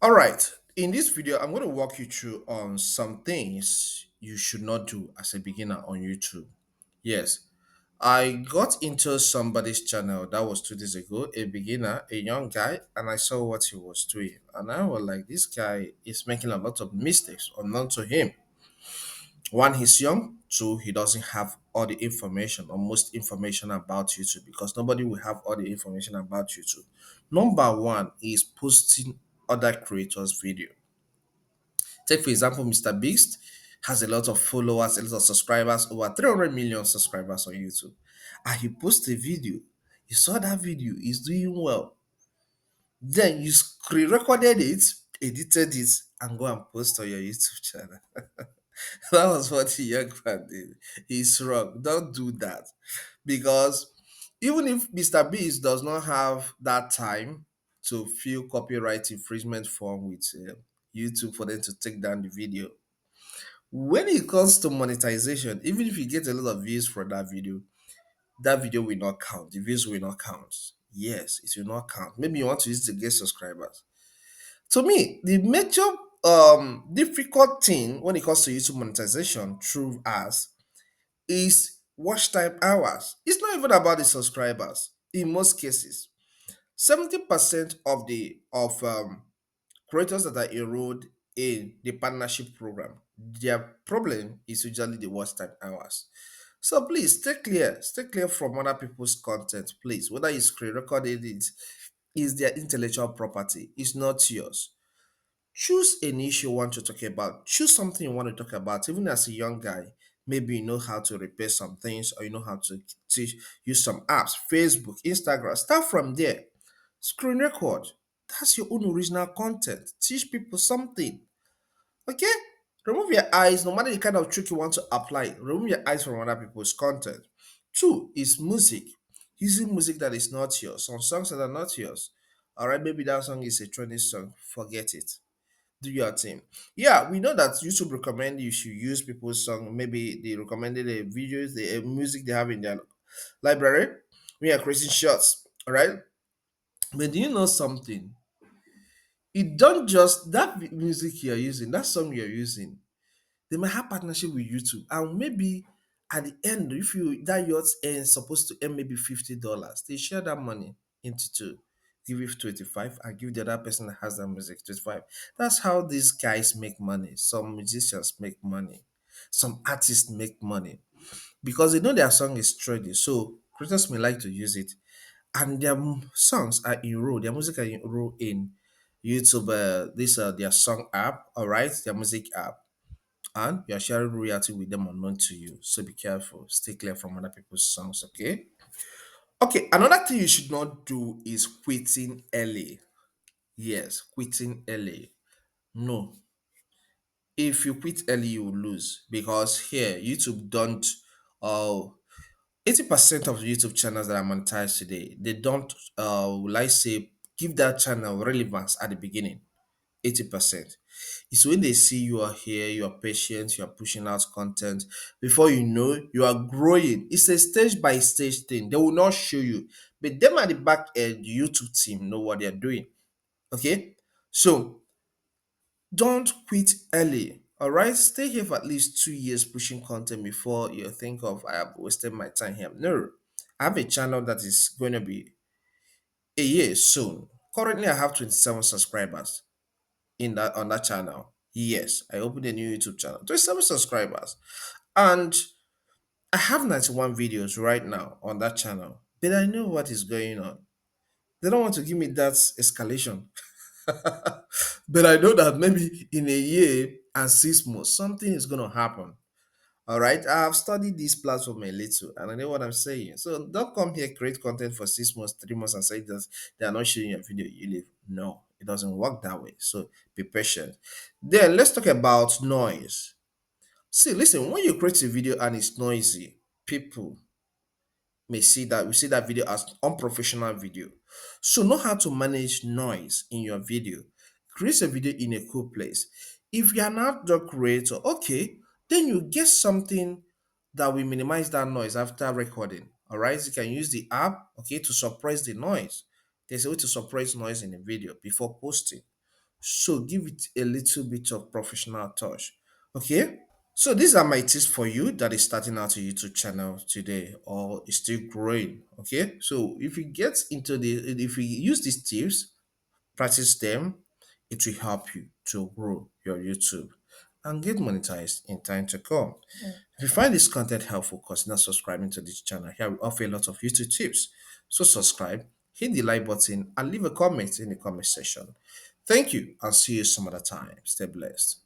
All right. In this video, I'm going to walk you through on some things you should not do as a beginner on YouTube. Yes, I got into somebody's channel that was 2 days ago, a beginner, a young guy, and I saw what he was doing. And I was like, this guy is making a lot of mistakes unknown to him. One, he's young. Two, he doesn't have all the information or most information about YouTube because nobody will have all the information about YouTube. Number one is posting other creators' video. Take for example, Mr. Beast has a lot of followers, a lot of subscribers, over 300 million subscribers on YouTube. And he posted a video. You saw that video, he's doing well. Then you screen recorded it, edited it, and go and post on your YouTube channel. That was what the young man did. He's wrong. Don't do that. Because even if Mr. Beast does not have that time to fill copyright infringement form with YouTube for them to take down the video, when it comes to monetization, even if you get a lot of views for that video will not count. The views will not count. Yes, it will not count. Maybe you want to use it to get subscribers. To me, the major difficult thing when it comes to YouTube monetization through us is watch time hours. It's not even about the subscribers in most cases. 70% of the creators that are enrolled in the partnership program, their problem is usually the watch time hours. So please stay clear from other people's content, please. Whether you screen recorded it, is their intellectual property, it's not yours. Choose an issue you want to talk about. Choose something you want to talk about. Even as a young guy, maybe you know how to repair some things or you know how to teach, use some apps, Facebook, Instagram. Start from there. Screen record. That's your own original content. Teach people something. Okay? Remove your eyes, no matter the kind of trick you want to apply, remove your eyes from other people's content. Two is music. Using music that is not yours. Some songs that are not yours. Alright, maybe that song is a trending song. Forget it, do your thing. Yeah, we know that YouTube recommend you should use people's song. Maybe they recommended the videos, the music they have in their library. We are creating shots, all right? But do you know something? It don't just that music you're using, that song you're using. They might have partnership with YouTube, and maybe at the end, if you that yacht is supposed to earn maybe $50, they share that money into two. Give you 25 and give the other person that has that music 25. That's how these guys make money. Some musicians make money, some artists make money because they know their song is trendy. So creators may like to use it, and their songs are enrolled, their music are enrolled in YouTube. This their song app, all right, their music app, and you're sharing royalty with them unknown to you. So be careful. Stay clear from other people's songs, okay? Okay, another thing you should not do is quitting early. Yes, quitting early. No. If you quit early, you will lose because here YouTube don't uh 80% of YouTube channels that are monetized today, they don't will I say give that channel relevance at the beginning. 80%. It's when they see you are here, you are patient, you are pushing out content. Before you know, you are growing. It's a stage by stage thing. They will not show you. But them at the back end, the YouTube team know what they're doing. Okay? So don't quit early. Alright? Stay here for at least 2 years pushing content before you think of I have wasted my time here. No. I have a channel that is going to be a year soon. Currently I have 27 subscribers in that on that channel. Yes, I opened a new YouTube channel. 27 subscribers. And I have 91 videos right now on that channel. But I know what is going on. They don't want to give me that escalation. But I know that maybe in a year and 6 months, something is going to happen. All right. I have studied this platform a little and I know what I'm saying. So don't come here, create content for 6 months, 3 months, and say that they are not showing your video. You leave. No, it doesn't work that way. So be patient. Then let's talk about noise. See, listen, when you create a video and it's noisy, people may see that we see that video as unprofessional video. So know how to manage noise in your video. Create a video in a cool place. If you're an outdoor creator, okay, then you get something that will minimize that noise after recording. All right, you can use the app, okay, to suppress the noise. There's a way to suppress noise in a video before posting. So give it a little bit of professional touch. Okay? So these are my tips for you that is starting out a YouTube channel today or is still growing. Okay? So if you use these tips, practice them, it will help you to grow your YouTube and get monetized in time to come. If you find this content helpful, consider subscribing to this channel. Here we offer a lot of YouTube tips. So subscribe, hit the like button, and leave a comment in the comment section. Thank you and see you some other time. Stay blessed.